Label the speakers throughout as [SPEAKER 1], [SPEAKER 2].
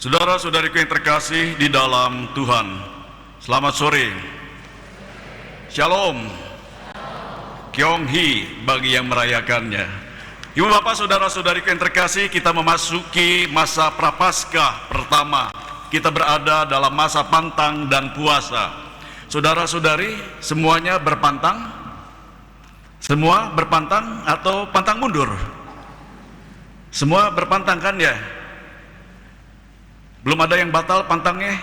[SPEAKER 1] Saudara-saudariku yang terkasih di dalam Tuhan, selamat sore. Shalom. Kyong Hee bagi yang merayakannya. Ibu bapak, saudara-saudariku yang terkasih, kita memasuki masa prapaskah pertama. Kita berada dalam masa pantang dan puasa. Saudara-saudari, semuanya berpantang? Semua berpantang atau pantang mundur? Semua berpantang kan ya? Belum ada yang batal pantangnya?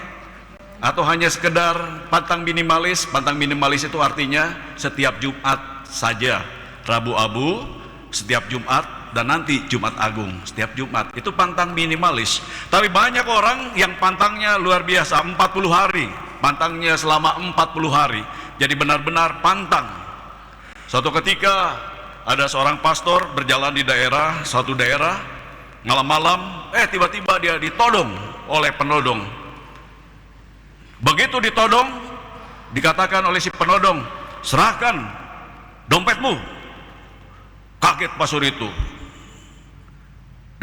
[SPEAKER 1] Atau hanya sekedar pantang minimalis? Pantang minimalis itu artinya setiap Jumat saja, Rabu Abu setiap Jumat, dan nanti Jumat Agung setiap Jumat. Itu pantang minimalis. Tapi banyak orang yang pantangnya luar biasa, 40 hari. Pantangnya selama 40 hari. Jadi benar-benar pantang. Suatu ketika ada seorang pastor berjalan di suatu daerah, malam-malam tiba-tiba dia ditodong oleh penodong. Begitu ditodong, dikatakan oleh si penodong, serahkan dompetmu. Kaget pastor itu,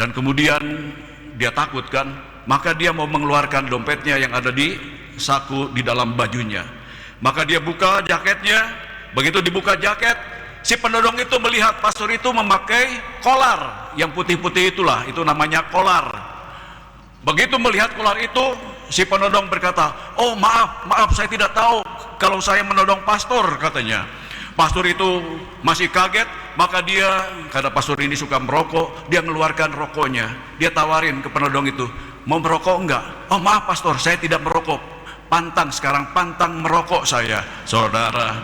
[SPEAKER 1] dan kemudian dia takut kan, maka dia mau mengeluarkan dompetnya yang ada di saku di dalam bajunya. Maka dia buka jaketnya. Begitu dibuka jaket, si penodong itu melihat pastor itu memakai kolar yang putih-putih itulah, itu namanya kolar. Begitu melihat kolar itu, si penodong berkata, "Oh maaf, saya tidak tahu kalau saya menodong pastor," katanya. Pastor itu masih kaget, maka dia, karena pastor ini suka merokok, dia mengeluarkan rokoknya. Dia tawarin ke penodong itu, "Mau merokok enggak?" "Oh maaf pastor, saya tidak merokok. Pantang sekarang, pantang merokok saya." Saudara,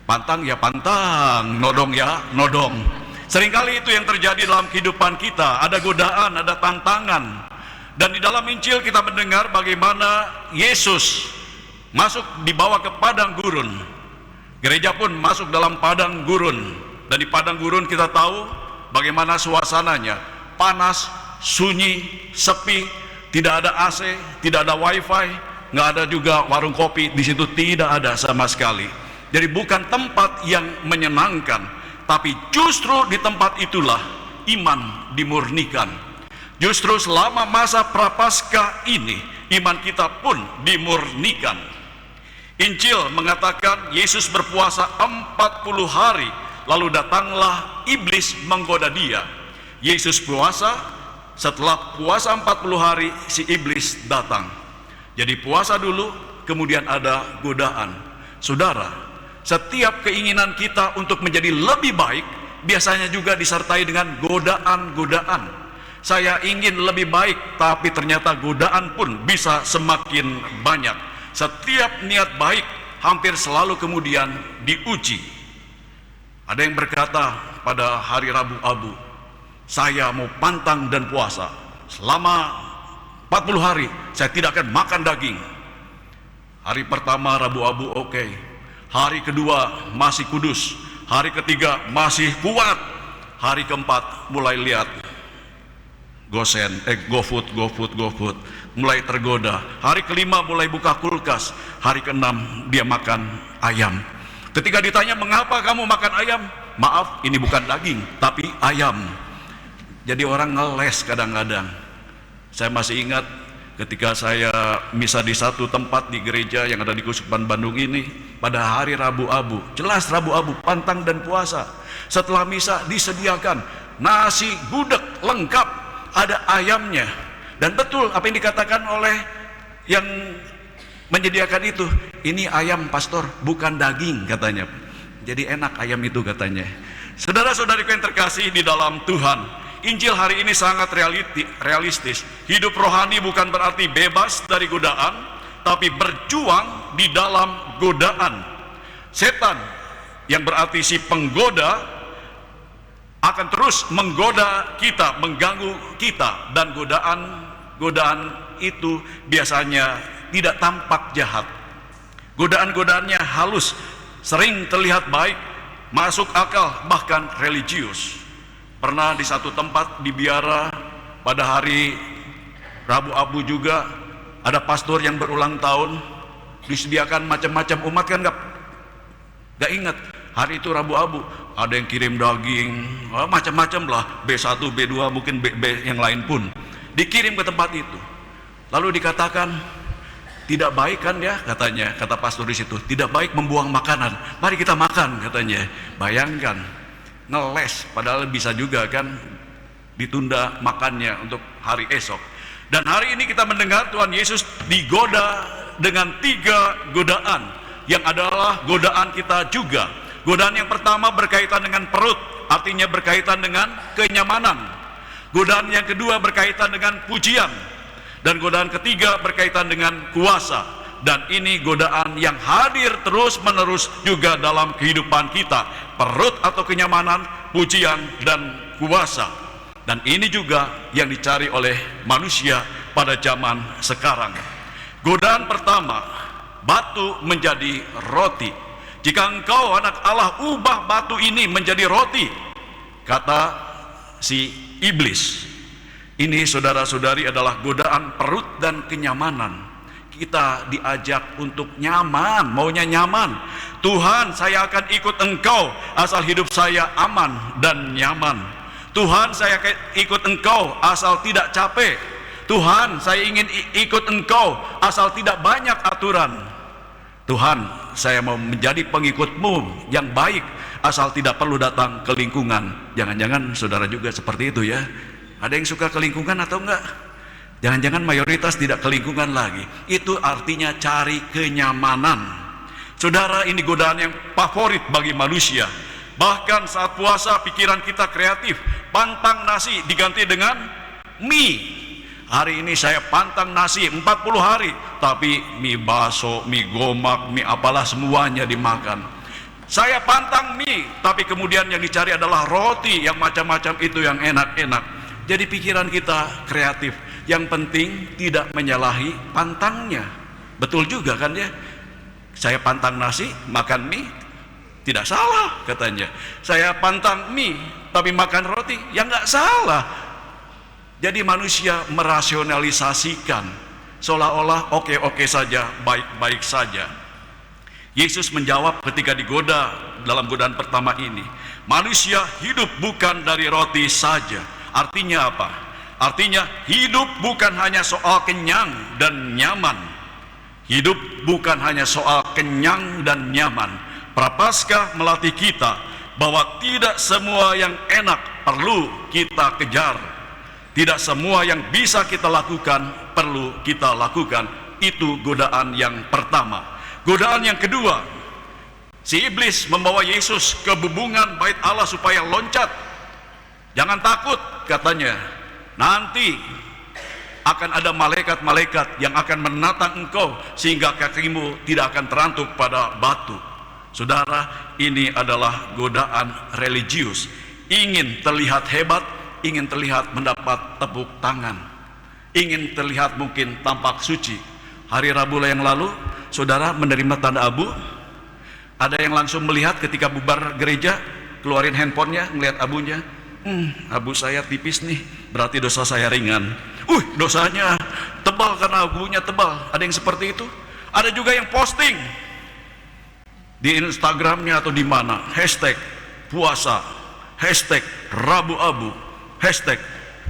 [SPEAKER 1] pantang ya pantang, nodong ya nodong. Seringkali itu yang terjadi dalam kehidupan kita. Ada godaan, ada tantangan. Dan di dalam Injil kita mendengar bagaimana Yesus masuk dibawa ke padang gurun. Gereja pun masuk dalam padang gurun. Dan di padang gurun kita tahu bagaimana suasananya. Panas, sunyi, sepi, tidak ada AC, tidak ada wifi, nggak ada juga warung kopi. Di situ tidak ada sama sekali. Jadi bukan tempat yang menyenangkan, tapi justru di tempat itulah iman dimurnikan. Justru selama masa prapaskah ini, iman kita pun dimurnikan. Injil mengatakan Yesus berpuasa 40 hari, lalu datanglah iblis menggoda dia. Yesus puasa, setelah puasa 40 hari si iblis datang. Jadi puasa dulu, kemudian ada godaan. Saudara, setiap keinginan kita untuk menjadi lebih baik biasanya juga disertai dengan godaan-godaan. Saya ingin lebih baik, tapi ternyata godaan pun bisa semakin banyak. Setiap niat baik hampir selalu kemudian diuji. Ada yang berkata pada hari Rabu Abu, "Saya mau pantang dan puasa selama 40 hari, saya tidak akan makan daging." Hari pertama Rabu Abu oke. Hari kedua masih kudus, hari ketiga masih kuat, hari keempat mulai lihat GoFood, mulai tergoda. Hari kelima mulai buka kulkas, hari keenam dia makan ayam. Ketika ditanya, "Mengapa kamu makan ayam?" "Maaf, ini bukan daging, tapi ayam." Jadi orang ngeles kadang-kadang. Saya masih ingat ketika saya misa di satu tempat di gereja yang ada di Kuskupan Bandung ini, pada hari Rabu Abu, jelas Rabu Abu, pantang dan puasa. Setelah misa disediakan nasi gudeg lengkap, ada ayamnya. Dan betul apa yang dikatakan oleh yang menyediakan itu, "Ini ayam pastor, bukan daging," katanya. Jadi enak ayam itu katanya. Saudara-saudariku yang terkasih di dalam Tuhan, Injil hari ini sangat realistis. Hidup rohani bukan berarti bebas dari godaan, tapi berjuang di dalam godaan. Setan yang berarti si penggoda akan terus menggoda kita, mengganggu kita, dan godaan itu biasanya tidak tampak jahat. Godaan-godaannya halus, sering terlihat baik, masuk akal, bahkan religius. Pernah di satu tempat di Biara pada hari Rabu Abu juga ada pastor yang berulang tahun, disediakan macam-macam umat kan nggak ingat. Hari itu Rabu Abu, ada yang kirim daging, macam-macam lah, B1, B2, mungkin B yang lain pun. dikirim ke tempat itu. Lalu dikatakan, tidak baik kan ya, katanya, kata pastor di situ, tidak baik membuang makanan. Mari kita makan, katanya. Bayangkan, ngeles, padahal bisa juga kan ditunda makannya untuk hari esok. Dan hari ini kita mendengar Tuhan Yesus digoda dengan 3 godaan, yang adalah godaan kita juga. Godaan yang pertama berkaitan dengan perut, artinya berkaitan dengan kenyamanan. Godaan yang kedua berkaitan dengan pujian, dan godaan ketiga berkaitan dengan kuasa. Dan ini godaan yang hadir terus menerus juga dalam kehidupan kita, perut atau kenyamanan, pujian dan kuasa. Dan ini juga yang dicari oleh manusia pada zaman sekarang. Godaan pertama, batu menjadi roti. Jika engkau anak Allah, ubah batu ini menjadi roti, kata si iblis. Ini saudara-saudari adalah godaan perut dan kenyamanan. Kita diajak untuk nyaman, maunya nyaman. Tuhan, saya akan ikut engkau asal hidup saya aman dan nyaman. Tuhan, saya akan ikut engkau asal tidak capek. Tuhan, saya ingin ikut engkau asal tidak banyak aturan. Tuhan, saya mau menjadi pengikutmu yang baik asal tidak perlu datang ke lingkungan. Jangan-jangan saudara juga seperti itu ya. Ada yang suka ke lingkungan atau enggak? Jangan-jangan mayoritas tidak ke lingkungan lagi. Itu artinya cari kenyamanan. Saudara, ini godaan yang favorit bagi manusia. Bahkan saat puasa pikiran kita kreatif. Pantang nasi diganti dengan mie. Hari ini saya pantang nasi 40 hari, tapi mie bakso, mie gomak, mie apalah semuanya dimakan. Saya pantang mie, tapi kemudian yang dicari adalah roti yang macam-macam itu yang enak-enak. Jadi pikiran kita kreatif. Yang penting tidak menyalahi pantangnya. Betul juga kan ya? Saya pantang nasi, makan mie, tidak salah katanya. Saya pantang mie, tapi makan roti, ya nggak salah. Jadi manusia merasionalisasikan seolah-olah oke-oke saja, baik-baik saja. Yesus menjawab ketika digoda dalam godaan pertama ini, manusia hidup bukan dari roti saja. Artinya apa? Artinya hidup bukan hanya soal kenyang dan nyaman. Hidup bukan hanya soal kenyang dan nyaman. Prapaskah melatih kita bahwa tidak semua yang enak perlu kita kejar. Tidak semua yang bisa kita lakukan perlu kita lakukan. Itu godaan yang pertama. Godaan yang kedua, si iblis membawa Yesus ke bubungan bait Allah supaya loncat. Jangan takut, katanya. Nanti akan ada malaikat-malaikat yang akan menatang engkau sehingga kakimu tidak akan terantuk pada batu. Saudara, ini adalah godaan religius. Ingin terlihat hebat, ingin terlihat mendapat tepuk tangan, ingin terlihat mungkin tampak suci. Hari Rabu yang lalu, saudara menerima tanda abu. Ada yang langsung melihat ketika bubar gereja, keluarin handphonenya, ngelihat abunya. Abu saya tipis nih, berarti dosa saya ringan. Dosanya tebal karena abunya tebal. Ada yang seperti itu. Ada juga yang posting di Instagramnya atau di mana, hashtag puasa, hashtag Rabu abu, hashtag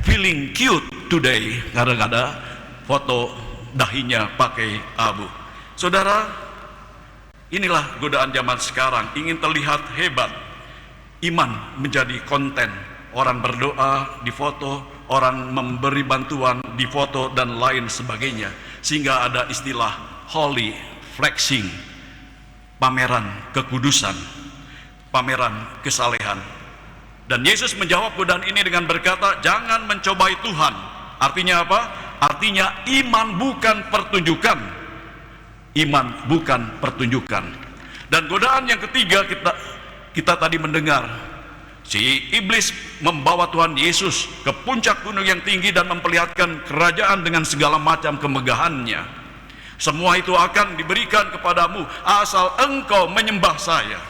[SPEAKER 1] feeling cute today. Kadang-kadang foto dahinya pakai abu. Saudara, inilah godaan zaman sekarang. Ingin terlihat hebat, iman menjadi konten. Orang berdoa di foto, orang memberi bantuan di foto dan lain sebagainya. Sehingga ada istilah holy flexing, pameran kekudusan, pameran kesalehan. Dan Yesus menjawab godaan ini dengan berkata, jangan mencobai Tuhan. Artinya apa? Artinya iman bukan pertunjukan. Iman bukan pertunjukan. Dan godaan yang ketiga kita tadi mendengar, si iblis membawa Tuhan Yesus ke puncak gunung yang tinggi dan memperlihatkan kerajaan dengan segala macam kemegahannya. Semua itu akan diberikan kepadamu asal engkau menyembah saya.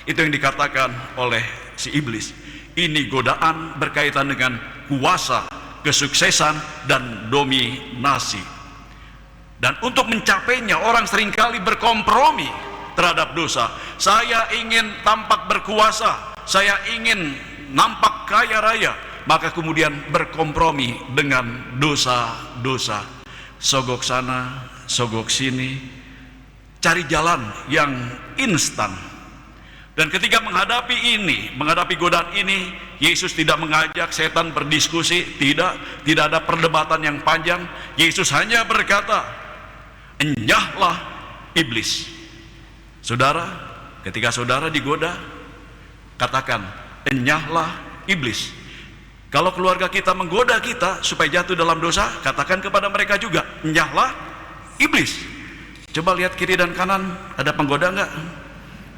[SPEAKER 1] Itu yang dikatakan oleh si iblis. Ini godaan berkaitan dengan kuasa, kesuksesan, dan dominasi. Dan untuk mencapainya orang seringkali berkompromi terhadap dosa. Saya ingin tampak berkuasa, saya ingin nampak kaya raya, maka kemudian berkompromi dengan dosa-dosa. Sogok sana, sogok sini, cari jalan yang instan. Dan ketika menghadapi godaan ini, Yesus tidak mengajak setan berdiskusi, tidak ada perdebatan yang panjang. Yesus hanya berkata, "Enyahlah iblis." Saudara, ketika saudara digoda, katakan, "Enyahlah iblis." Kalau keluarga kita menggoda kita supaya jatuh dalam dosa, katakan kepada mereka juga, "Enyahlah iblis." Coba lihat kiri dan kanan, ada penggoda enggak?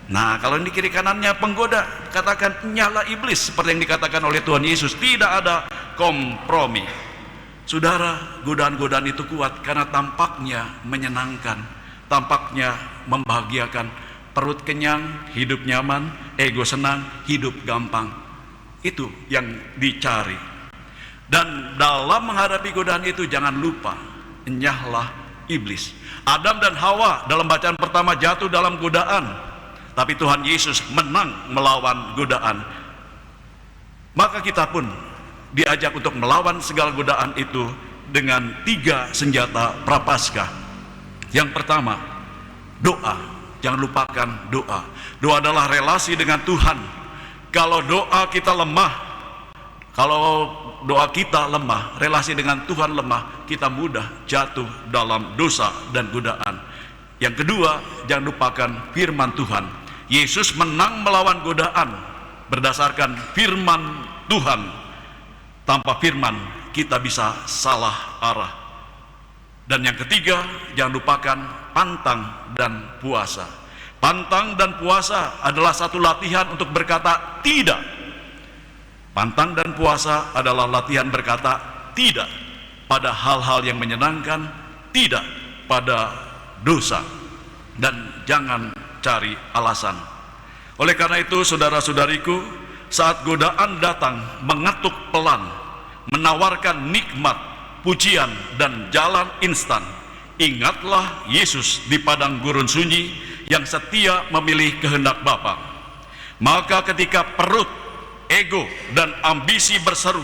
[SPEAKER 1] Nah, kalau di kiri kanannya penggoda, katakan, "Enyahlah iblis," seperti yang dikatakan oleh Tuhan Yesus. Tidak ada kompromi. Saudara, godaan-godaan itu kuat karena tampaknya menyenangkan, tampaknya membahagiakan. Perut kenyang, hidup nyaman, ego senang, hidup gampang. Itu yang dicari. Dan dalam menghadapi godaan itu jangan lupa, enyahlah iblis. Adam dan Hawa dalam bacaan pertama jatuh dalam godaan, tapi Tuhan Yesus menang melawan godaan. Maka kita pun diajak untuk melawan segala godaan itu dengan 3 senjata prapaskah. Yang pertama, doa. Jangan lupakan doa. Doa adalah relasi dengan Tuhan. Kalau doa kita lemah, relasi dengan Tuhan lemah, kita mudah jatuh dalam dosa dan godaan. Yang kedua, jangan lupakan firman Tuhan. Yesus menang melawan godaan berdasarkan firman Tuhan. Tanpa firman kita bisa salah arah. Dan yang ketiga, jangan lupakan pantang dan puasa. Pantang dan puasa adalah satu latihan untuk berkata tidak. Pantang dan puasa adalah latihan berkata tidak pada hal-hal yang menyenangkan, tidak pada dosa, dan jangan cari alasan. Oleh karena itu, saudara-saudariku, saat godaan datang mengetuk pelan, menawarkan nikmat, pujian, dan jalan instan, ingatlah Yesus di padang gurun sunyi yang setia memilih kehendak Bapa. Maka ketika perut, ego, dan ambisi berseru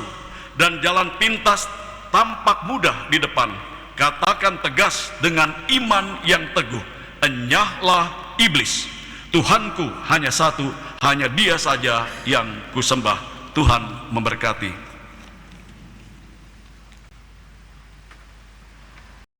[SPEAKER 1] dan jalan pintas tampak mudah di depan, katakan tegas dengan iman yang teguh, enyahlah iblis. Tuhanku hanya satu, hanya Dia saja yang kusembah. Tuhan memberkati.